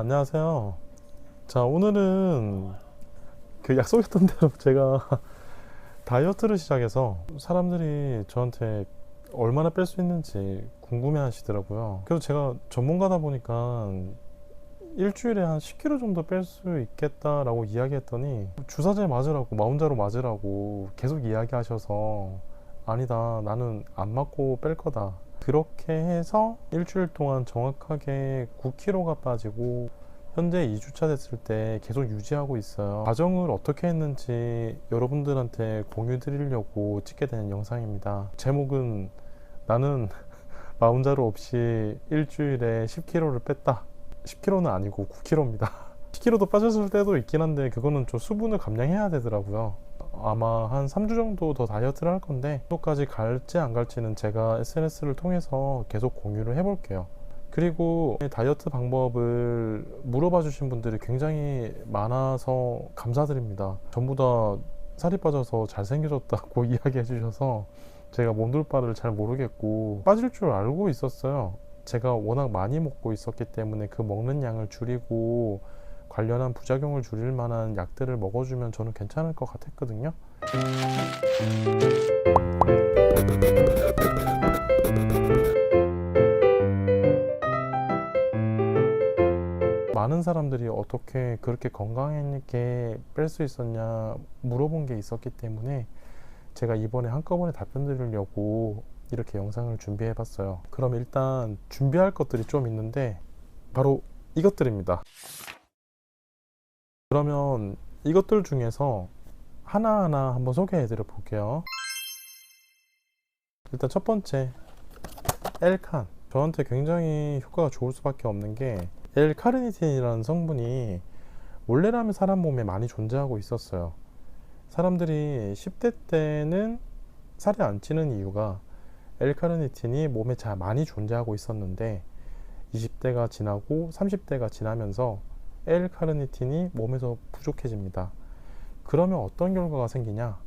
안녕하세요. 자, 오늘은 그 약속했던 대로 제가 다이어트를 시작해서 사람들이 저한테 얼마나 뺄 수 있는지 궁금해 하시더라고요. 그래서 제가 전문가다 보니까 일주일에 한 10kg 정도 뺄 수 있겠다라고 이야기했더니 주사제 맞으라고, 마운자로 맞으라고 계속 이야기하셔서 아니다, 나는 안 맞고 뺄 거다. 그렇게 해서 일주일 동안 정확하게 9kg가 빠지고 현재 2주차 됐을 때 계속 유지하고 있어요. 과정을 어떻게 했는지 여러분들한테 공유 드리려고 찍게 된 영상입니다. 제목은 나는 마운자로 없이 일주일에 10kg를 뺐다. 10kg는 아니고 9kg입니다. 10kg도 빠졌을 때도 있긴 한데 그거는 좀 수분을 감량해야 되더라고요. 아마 한 3주 정도 더 다이어트를 할 건데 그것까지 갈지 안 갈지는 제가 SNS를 통해서 계속 공유를 해볼게요. 그리고 다이어트 방법을 물어봐 주신 분들이 굉장히 많아서 감사드립니다. 전부 다 살이 빠져서 잘생겨졌다고 이야기해 주셔서 제가 몸둘 바를 잘 모르겠고 빠질 줄 알고 있었어요. 제가 워낙 많이 먹고 있었기 때문에 그 먹는 양을 줄이고 관련한 부작용을 줄일 만한 약들을 먹어주면 저는 괜찮을 것 같았거든요. 많은 사람들이 어떻게 그렇게 건강하게 뺄 수 있었냐 물어본 게 있었기 때문에 제가 이번에 한꺼번에 답변 드리려고 이렇게 영상을 준비해 봤어요. 그럼 일단 준비할 것들이 좀 있는데 바로 이것들입니다. 그러면 이것들 중에서 하나하나 한번 소개해 드려 볼게요. 일단 첫 번째, 엘칸. 저한테 굉장히 효과가 좋을 수밖에 없는 게 L카르니틴이라는 성분이 원래라면 사람 몸에 많이 존재하고 있었어요. 사람들이 10대 때는 살이 안 찌는 이유가 L카르니틴이 몸에 잘 많이 존재하고 있었는데 20대가 지나고 30대가 지나면서 L카르니틴이 몸에서 부족해집니다. 그러면 어떤 결과가 생기냐?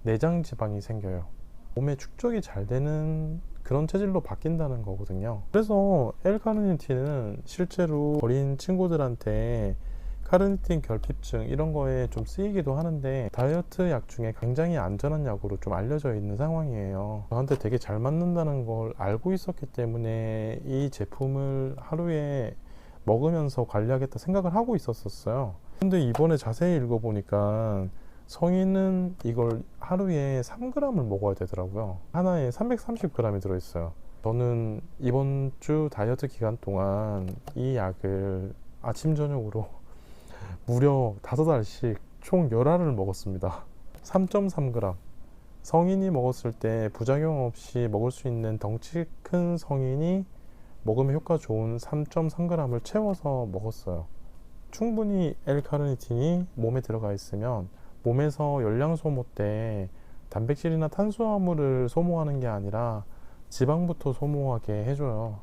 내장 지방이 생겨요. 몸에 축적이 잘 되는 그런 체질로 바뀐다는 거거든요. 그래서 L카르니틴은 실제로 어린 친구들한테 카르니틴 결핍증 이런 거에 좀 쓰이기도 하는데 다이어트 약 중에 굉장히 안전한 약으로 좀 알려져 있는 상황이에요. 저한테 되게 잘 맞는다는 걸 알고 있었기 때문에 이 제품을 하루에 먹으면서 관리하겠다 생각을 하고 있었어요. 근데 이번에 자세히 읽어보니까 성인은 이걸 하루에 3g을 먹어야 되더라고요. 하나에 330g이 들어있어요. 저는 이번 주 다이어트 기간 동안 이 약을 아침 저녁으로 무려 5알씩 총 10알을 먹었습니다. 3.3g. 성인이 먹었을 때 부작용 없이 먹을 수 있는 덩치 큰 성인이 먹으면 효과 좋은 3.3g을 채워서 먹었어요. 충분히 L카르니틴이 몸에 들어가 있으면 몸에서 열량 소모 때 단백질이나 탄수화물을 소모하는 게 아니라 지방부터 소모하게 해줘요.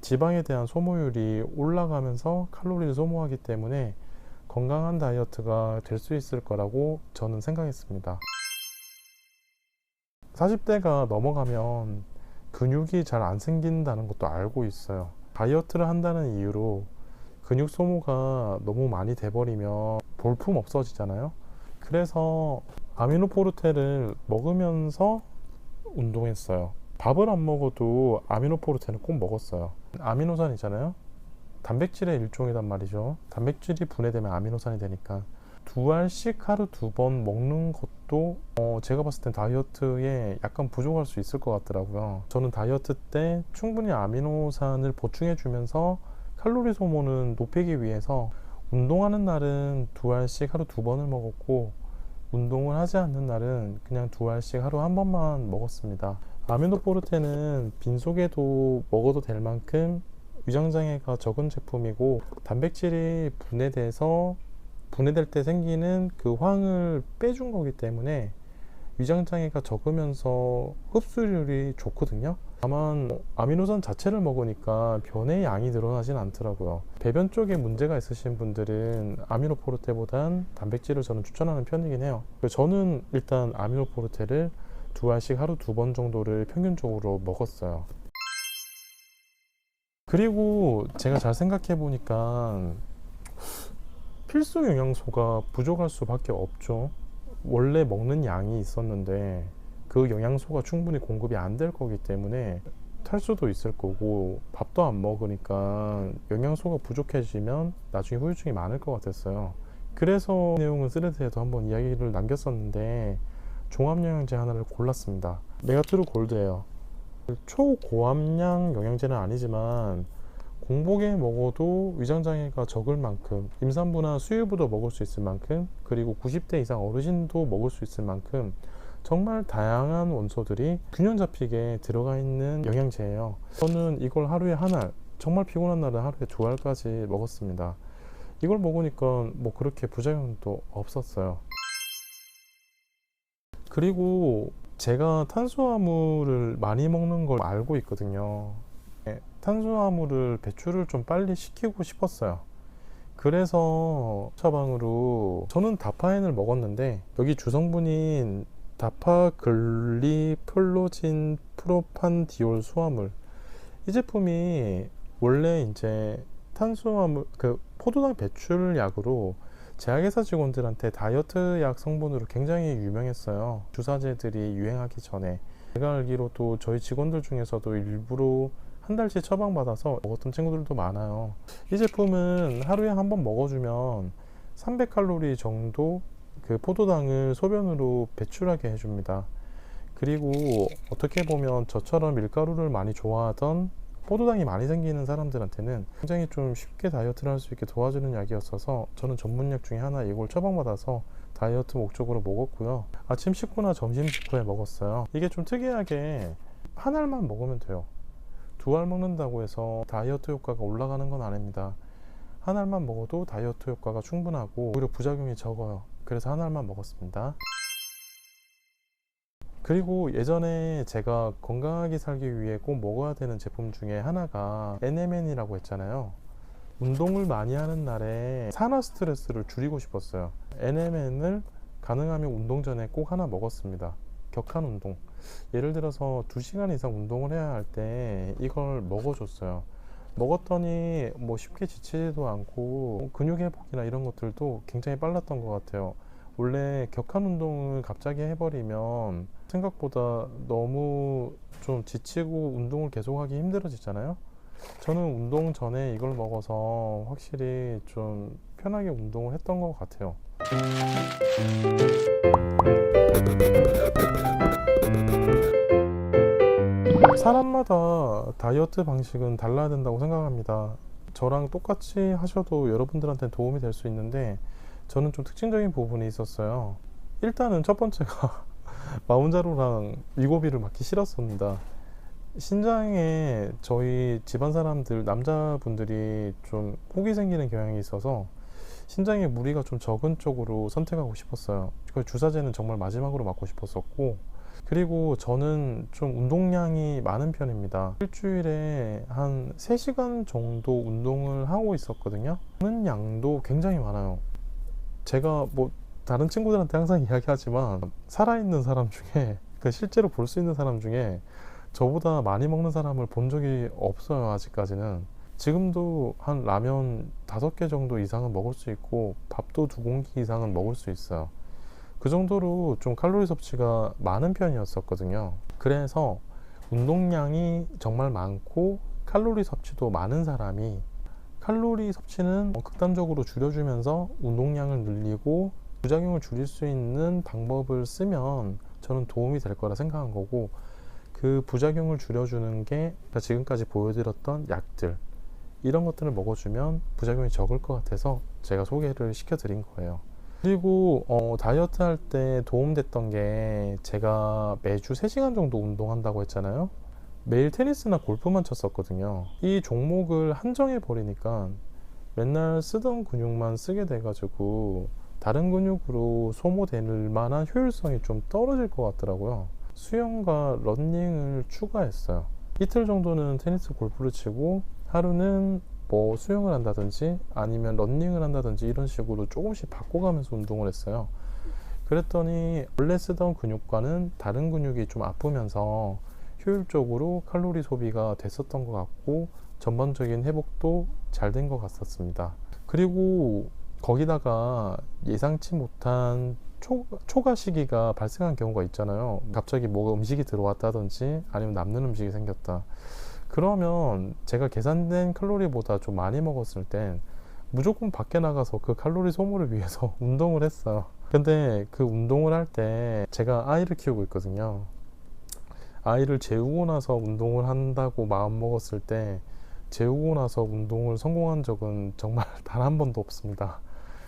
지방에 대한 소모율이 올라가면서 칼로리를 소모하기 때문에 건강한 다이어트가 될 수 있을 거라고 저는 생각했습니다. 40대가 넘어가면 근육이 잘 안 생긴다는 것도 알고 있어요. 다이어트를 한다는 이유로 근육 소모가 너무 많이 돼버리면 볼품 없어지잖아요. 그래서 아미노포르테를 먹으면서 운동했어요. 밥을 안 먹어도 아미노포르테는 꼭 먹었어요. 아미노산이잖아요. 단백질의 일종이란 말이죠. 단백질이 분해되면 아미노산이 되니까 2알씩 하루 2번 먹는 것도 제가 봤을 땐 다이어트에 약간 부족할 수 있을 것 같더라고요. 저는 다이어트 때 충분히 아미노산을 보충해 주면서 칼로리 소모는 높이기 위해서 운동하는 날은 2알씩 하루 2번을 먹었고 운동을 하지 않는 날은 그냥 2알씩 하루 1번만 먹었습니다. 아미노포르테는 빈속에도 먹어도 될 만큼 위장장애가 적은 제품이고 단백질이 분해될 때 생기는 그 황을 빼준 거기 때문에 위장장애가 적으면서 흡수율이 좋거든요. 다만 아미노산 자체를 먹으니까 변의 양이 늘어나진 않더라고요. 배변 쪽에 문제가 있으신 분들은 아미노포르테보단 단백질을 저는 추천하는 편이긴 해요. 저는 일단 아미노포르테를 2알씩 하루 2번 정도를 평균적으로 먹었어요. 그리고 제가 잘 생각해 보니까 필수 영양소가 부족할 수밖에 없죠. 원래 먹는 양이 있었는데 그 영양소가 충분히 공급이 안 될 거기 때문에 탈수도 있을 거고, 밥도 안 먹으니까 영양소가 부족해지면 나중에 후유증이 많을 것 같았어요. 그래서 내용은 스레드에도 한번 이야기를 남겼었는데 종합영양제 하나를 골랐습니다. 메가트루 골드예요. 초고함량 영양제는 아니지만 공복에 먹어도 위장장애가 적을 만큼, 임산부나 수유부도 먹을 수 있을 만큼, 그리고 90대 이상 어르신도 먹을 수 있을 만큼 정말 다양한 원소들이 균형 잡히게 들어가 있는 영양제예요. 저는 이걸 하루에 한 알, 정말 피곤한 날은 하루에 두 알까지 먹었습니다. 이걸 먹으니까 뭐 그렇게 부작용도 없었어요. 그리고 제가 탄수화물을 많이 먹는 걸 알고 있거든요. 탄수화물을 배출을 좀 빨리 시키고 싶었어요. 그래서 처방으로 저는 다파인을 먹었는데, 여기 주성분인 다파글리플로진 프로판디올 수화물, 이 제품이 원래 이제 탄수화물 포도당 배출 약으로 제약회사 직원들한테 다이어트 약 성분으로 굉장히 유명했어요. 주사제들이 유행하기 전에. 제가 알기로도 저희 직원들 중에서도 일부러 한 달씩 처방받아서 먹었던 친구들도 많아요. 이 제품은 하루에 한 번 먹어주면 300칼로리 정도 그 포도당을 소변으로 배출하게 해줍니다. 그리고 어떻게 보면 저처럼 밀가루를 많이 좋아하던, 포도당이 많이 생기는 사람들한테는 굉장히 좀 쉽게 다이어트를 할 수 있게 도와주는 약이었어서 저는 전문약 중에 하나 이걸 처방받아서 다이어트 목적으로 먹었고요. 아침 식후나 점심 식후에 먹었어요. 이게 좀 특이하게 한 알만 먹으면 돼요. 두 알 먹는다고 해서 다이어트 효과가 올라가는 건 아닙니다. 한 알만 먹어도 다이어트 효과가 충분하고 오히려 부작용이 적어요. 그래서 한 알만 먹었습니다. 그리고 예전에 제가 건강하게 살기 위해 꼭 먹어야 되는 제품 중에 하나가 NMN이라고 했잖아요. 운동을 많이 하는 날에 산화 스트레스를 줄이고 싶었어요. NMN을 가능하면 운동 전에 꼭 하나 먹었습니다. 격한 운동, 예를 들어서 2시간 이상 운동을 해야 할 때 이걸 먹어줬어요. 먹었더니 뭐 쉽게 지치지도 않고 근육 회복이나 이런 것들도 굉장히 빨랐던 것 같아요. 원래 격한 운동을 갑자기 해버리면 생각보다 너무 좀 지치고 운동을 계속하기 힘들어지잖아요. 저는 운동 전에 이걸 먹어서 확실히 좀 편하게 운동을 했던 것 같아요. 사람마다 다이어트 방식은 달라야 된다고 생각합니다. 저랑 똑같이 하셔도 여러분들한테 도움이 될 수 있는데, 저는 좀 특징적인 부분이 있었어요. 일단은 첫 번째가 마운자로랑 위고비를 맞기 싫었습니다. 신장에 저희 집안 사람들, 남자분들이 좀 혹이 생기는 경향이 있어서 신장에 무리가 좀 적은 쪽으로 선택하고 싶었어요. 그 주사제는 정말 마지막으로 맞고 싶었었고, 그리고 저는 좀 운동량이 많은 편입니다. 일주일에 한 3시간 정도 운동을 하고 있었거든요. 하는 양도 굉장히 많아요. 제가 뭐 다른 친구들한테 항상 이야기하지만 살아있는 사람 중에, 실제로 볼 수 있는 사람 중에 저보다 많이 먹는 사람을 본 적이 없어요. 아직까지는. 지금도 한 라면 5개 정도 이상은 먹을 수 있고 밥도 2공기 이상은 먹을 수 있어요. 그 정도로 좀 칼로리 섭취가 많은 편이었었거든요. 그래서 운동량이 정말 많고 칼로리 섭취도 많은 사람이 칼로리 섭취는 극단적으로 줄여주면서 운동량을 늘리고 부작용을 줄일 수 있는 방법을 쓰면 저는 도움이 될 거라 생각한 거고, 그 부작용을 줄여주는 게 지금까지 보여드렸던 약들, 이런 것들을 먹어주면 부작용이 적을 것 같아서 제가 소개를 시켜드린 거예요. 그리고 다이어트 할 때 도움됐던 게, 제가 매주 3시간 정도 운동한다고 했잖아요. 매일 테니스나 골프만 쳤었거든요. 이 종목을 한정해 버리니까 맨날 쓰던 근육만 쓰게 돼가지고 다른 근육으로 소모될 만한 효율성이 좀 떨어질 것 같더라고요. 수영과 러닝을 추가했어요. 이틀 정도는 테니스, 골프를 치고 하루는 뭐 수영을 한다든지 아니면 러닝을 한다든지 이런 식으로 조금씩 바꿔가면서 운동을 했어요. 그랬더니 원래 쓰던 근육과는 다른 근육이 좀 아프면서 효율적으로 칼로리 소비가 됐었던 것 같고, 전반적인 회복도 잘 된 것 같았습니다. 그리고 거기다가 예상치 못한 초과 시기가 발생한 경우가 있잖아요. 갑자기 뭐가 음식이 들어왔다든지 아니면 남는 음식이 생겼다. 그러면 제가 계산된 칼로리보다 좀 많이 먹었을 땐 무조건 밖에 나가서 그 칼로리 소모를 위해서 운동을 했어요. 근데 그 운동을 할 때 제가 아이를 키우고 있거든요. 아이를 재우고 나서 운동을 한다고 마음 먹었을 때 재우고 나서 운동을 성공한 적은 정말 단 한 번도 없습니다.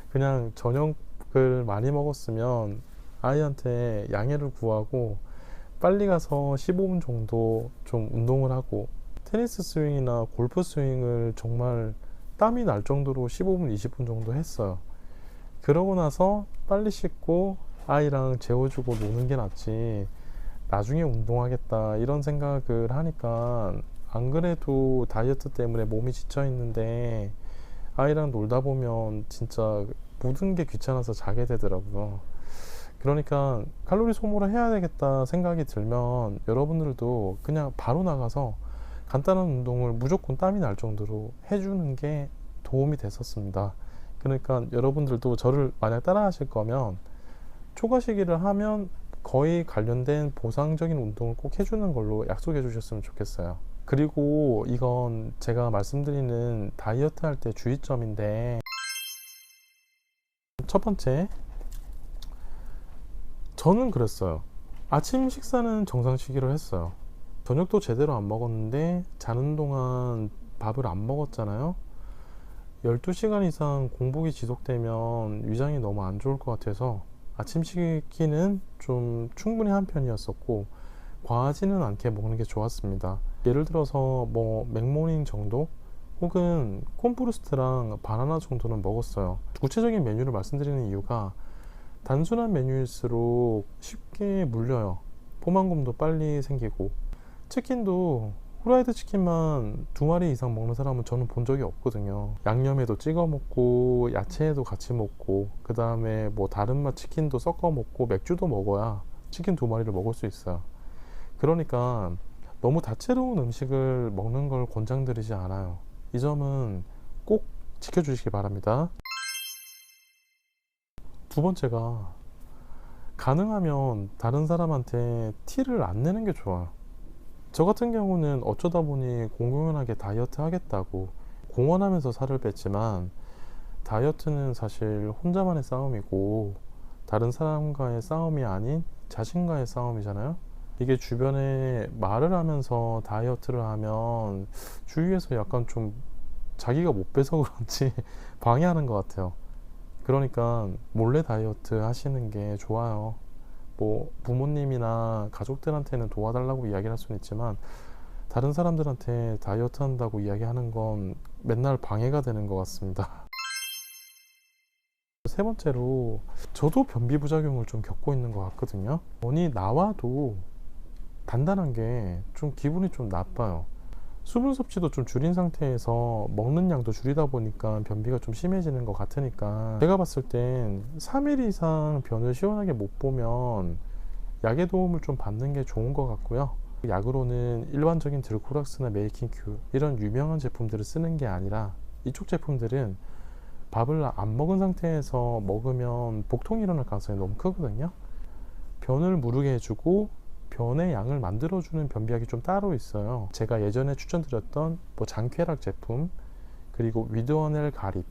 그냥 저녁을 많이 먹었으면 아이한테 양해를 구하고 빨리 가서 15분 정도 좀 운동을 하고, 테니스 스윙이나 골프 스윙을 정말 땀이 날 정도로 15분, 20분 정도 했어요. 그러고 나서 빨리 씻고 아이랑 재워주고 노는 게 낫지, 나중에 운동하겠다 이런 생각을 하니까 안 그래도 다이어트 때문에 몸이 지쳐 있는데 아이랑 놀다 보면 진짜 모든 게 귀찮아서 자게 되더라고요. 그러니까 칼로리 소모를 해야 되겠다 생각이 들면 여러분들도 그냥 바로 나가서 간단한 운동을 무조건 땀이 날 정도로 해주는 게 도움이 됐었습니다. 그러니까 여러분들도 저를 만약 따라 하실 거면 초과 시기를 하면 거의 관련된 보상적인 운동을 꼭 해주는 걸로 약속해 주셨으면 좋겠어요. 그리고 이건 제가 말씀드리는 다이어트 할 때 주의점인데, 첫 번째, 저는 그랬어요. 아침 식사는 정상 시기로 했어요. 저녁도 제대로 안 먹었는데 자는 동안 밥을 안 먹었잖아요. 12시간 이상 공복이 지속되면 위장이 너무 안 좋을 것 같아서 아침 식기는 좀 충분히 한 편이었었고, 과하지는 않게 먹는 게 좋았습니다. 예를 들어서 뭐 맥모닝 정도 혹은 콘프루스트랑 바나나 정도는 먹었어요. 구체적인 메뉴를 말씀드리는 이유가 단순한 메뉴일수록 쉽게 물려요. 포만감도 빨리 생기고, 치킨도 후라이드 치킨만 2마리 이상 먹는 사람은 저는 본 적이 없거든요. 양념에도 찍어 먹고 야채에도 같이 먹고 그 다음에 뭐 다른 맛 치킨도 섞어 먹고 맥주도 먹어야 치킨 2마리를 먹을 수 있어요. 그러니까 너무 다채로운 음식을 먹는 걸 권장드리지 않아요. 이 점은 꼭 지켜주시기 바랍니다. 두 번째가, 가능하면 다른 사람한테 티를 안 내는 게 좋아요. 저 같은 경우는 어쩌다 보니 공공연하게 다이어트 하겠다고 공언하면서 살을 뺐지만, 다이어트는 사실 혼자만의 싸움이고 다른 사람과의 싸움이 아닌 자신과의 싸움이잖아요. 이게 주변에 말을 하면서 다이어트를 하면 주위에서 약간 좀 자기가 못 빼서 그런지 방해하는 것 같아요. 그러니까 몰래 다이어트 하시는 게 좋아요. 뭐 부모님이나 가족들한테는 도와달라고 이야기를 할 수는 있지만 다른 사람들한테 다이어트 한다고 이야기하는 건 맨날 방해가 되는 것 같습니다. 세 번째로, 저도 변비 부작용을 좀 겪고 있는 것 같거든요. 원이 나와도 단단한 게 좀 기분이 좀 나빠요. 수분 섭취도 좀 줄인 상태에서 먹는 양도 줄이다 보니까 변비가 좀 심해지는 것 같으니까, 제가 봤을 땐 3일 이상 변을 시원하게 못 보면 약의 도움을 좀 받는 게 좋은 것 같고요. 약으로는 일반적인 들코락스나 메이킹큐 이런 유명한 제품들을 쓰는 게 아니라, 이쪽 제품들은 밥을 안 먹은 상태에서 먹으면 복통이 일어날 가능성이 너무 크거든요. 변을 무르게 해주고 변의 양을 만들어주는 변비약이 좀 따로 있어요. 제가 예전에 추천드렸던 뭐 장쾌락 제품, 그리고 위드워넬 가립,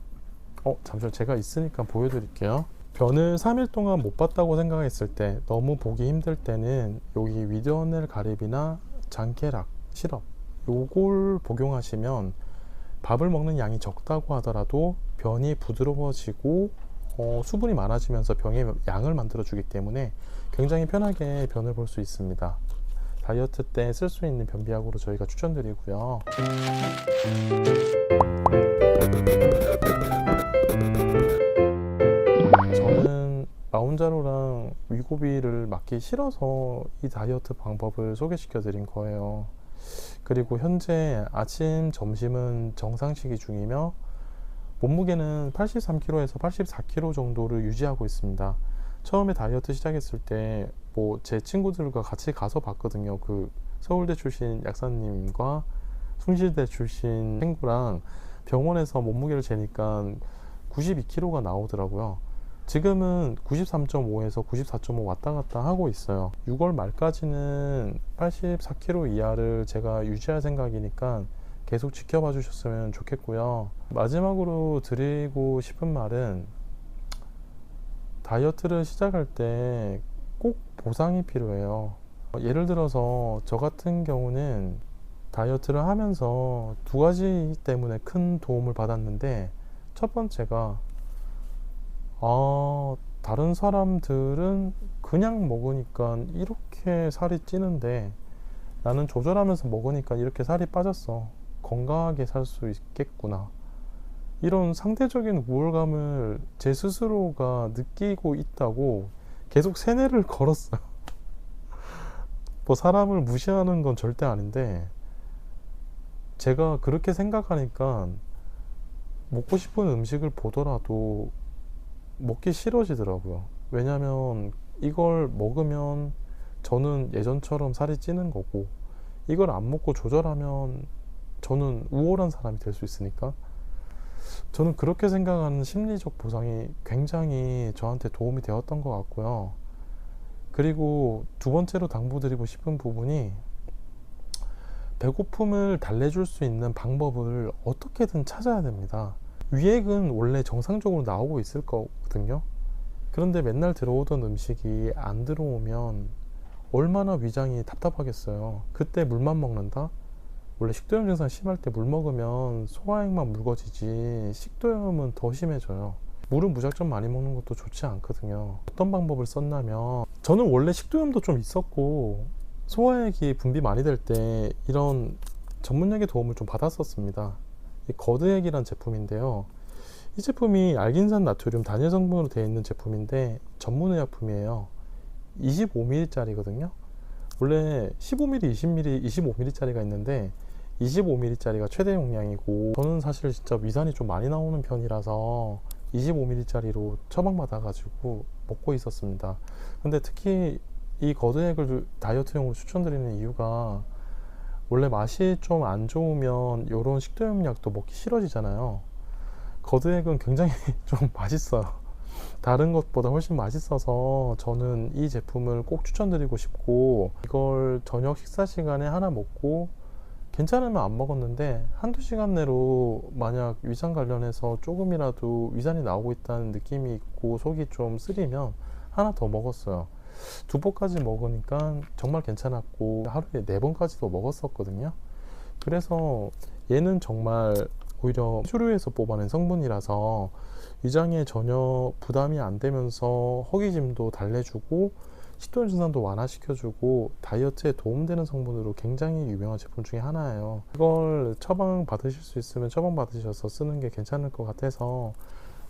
잠시만 제가 있으니까 보여드릴게요. 변을 3일 동안 못 봤다고 생각했을 때, 너무 보기 힘들 때는 여기 위드워넬 가립이나 장쾌락 시럽 요걸 복용하시면 밥을 먹는 양이 적다고 하더라도 변이 부드러워지고 수분이 많아지면서 변의 양을 만들어 주기 때문에 굉장히 편하게 변을 볼 수 있습니다. 다이어트 때 쓸 수 있는 변비약으로 저희가 추천드리고요. 저는 마운자로랑 위고비를 맞기 싫어서 이 다이어트 방법을 소개시켜 드린 거예요. 그리고 현재 아침, 점심은 정상식이 중이며 몸무게는 83kg에서 84kg 정도를 유지하고 있습니다. 처음에 다이어트 시작했을 때 뭐 제 친구들과 같이 가서 봤거든요. 그 서울대 출신 약사님과 숭실대 출신 친구랑 병원에서 몸무게를 재니까 92kg가 나오더라고요. 지금은 93.5에서 94.5 왔다 갔다 하고 있어요. 6월 말까지는 84kg 이하를 제가 유지할 생각이니까 계속 지켜봐 주셨으면 좋겠고요. 마지막으로 드리고 싶은 말은, 다이어트를 시작할 때 꼭 보상이 필요해요. 예를 들어서 저 같은 경우는 다이어트를 하면서 두 가지 때문에 큰 도움을 받았는데, 첫 번째가 다른 사람들은 그냥 먹으니까 이렇게 살이 찌는데 나는 조절하면서 먹으니까 이렇게 살이 빠졌어. 건강하게 살 수 있겠구나. 이런 상대적인 우월감을 제 스스로가 느끼고 있다고 계속 세뇌를 걸었어요. 뭐 사람을 무시하는 건 절대 아닌데, 제가 그렇게 생각하니까 먹고 싶은 음식을 보더라도 먹기 싫어지더라고요. 왜냐면 이걸 먹으면 저는 예전처럼 살이 찌는 거고, 이걸 안 먹고 조절하면 저는 우월한 사람이 될 수 있으니까, 저는 그렇게 생각하는 심리적 보상이 굉장히 저한테 도움이 되었던 것 같고요. 그리고 두 번째로 당부드리고 싶은 부분이, 배고픔을 달래줄 수 있는 방법을 어떻게든 찾아야 됩니다. 위액은 원래 정상적으로 나오고 있을 거거든요. 그런데 맨날 들어오던 음식이 안 들어오면 얼마나 위장이 답답하겠어요. 그때 물만 먹는다? 원래 식도염 증상 심할 때 물 먹으면 소화액만 묽어지지 식도염은 더 심해져요. 물은 무작정 많이 먹는 것도 좋지 않거든요. 어떤 방법을 썼냐면, 저는 원래 식도염도 좀 있었고 소화액이 분비 많이 될 때 이런 전문약의 도움을 좀 받았었습니다. 이 거드액이란 제품인데요, 이 제품이 알긴산 나트륨 단일 성분으로 되어 있는 제품인데 전문의약품이에요. 25ml 짜리거든요. 원래 15ml, 20ml, 25ml 짜리가 있는데 25ml 짜리가 최대 용량이고, 저는 사실 진짜 위산이 좀 많이 나오는 편이라서 25ml 짜리로 처방받아 가지고 먹고 있었습니다. 근데 특히 이 거드액을 다이어트용으로 추천드리는 이유가, 원래 맛이 좀 안 좋으면 이런 식도염 약도 먹기 싫어지잖아요. 거드액은 굉장히 좀 맛있어요. 다른 것보다 훨씬 맛있어서 저는 이 제품을 꼭 추천드리고 싶고, 이걸 저녁 식사 시간에 하나 먹고 괜찮으면 안 먹었는데 한두 시간 내로 만약 위산 관련해서 조금이라도 위산이 나오고 있다는 느낌이 있고 속이 좀 쓰리면 하나 더 먹었어요. 2번까지 먹으니까 정말 괜찮았고, 하루에 4번까지도 먹었었거든요. 그래서 얘는 정말 오히려 수류에서 뽑아낸 성분이라서 위장에 전혀 부담이 안 되면서 허기짐도 달래주고 식도염 증상도 완화시켜주고 다이어트에 도움되는 성분으로 굉장히 유명한 제품 중에 하나예요. 이걸 처방 받으실 수 있으면 처방 받으셔서 쓰는 게 괜찮을 것 같아서,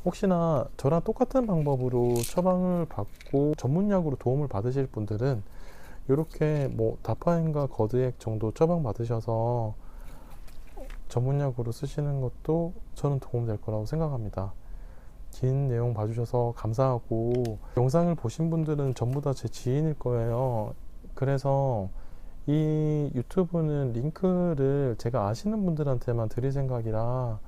혹시나 저랑 똑같은 방법으로 처방을 받고 전문약으로 도움을 받으실 분들은 이렇게 뭐 다파인과 거드액 정도 처방 받으셔서 전문약으로 쓰시는 것도 저는 도움될 거라고 생각합니다. 긴 내용 봐주셔서 감사하고, 영상을 보신 분들은 전부 다 제 지인일 거예요. 그래서 이 유튜브는 링크를 제가 아시는 분들한테만 드릴 생각이라,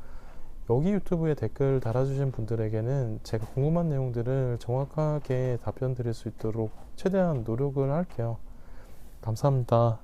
여기 유튜브에 댓글 달아주신 분들에게는 제가 궁금한 내용들을 정확하게 답변 드릴 수 있도록 최대한 노력을 할게요. 감사합니다.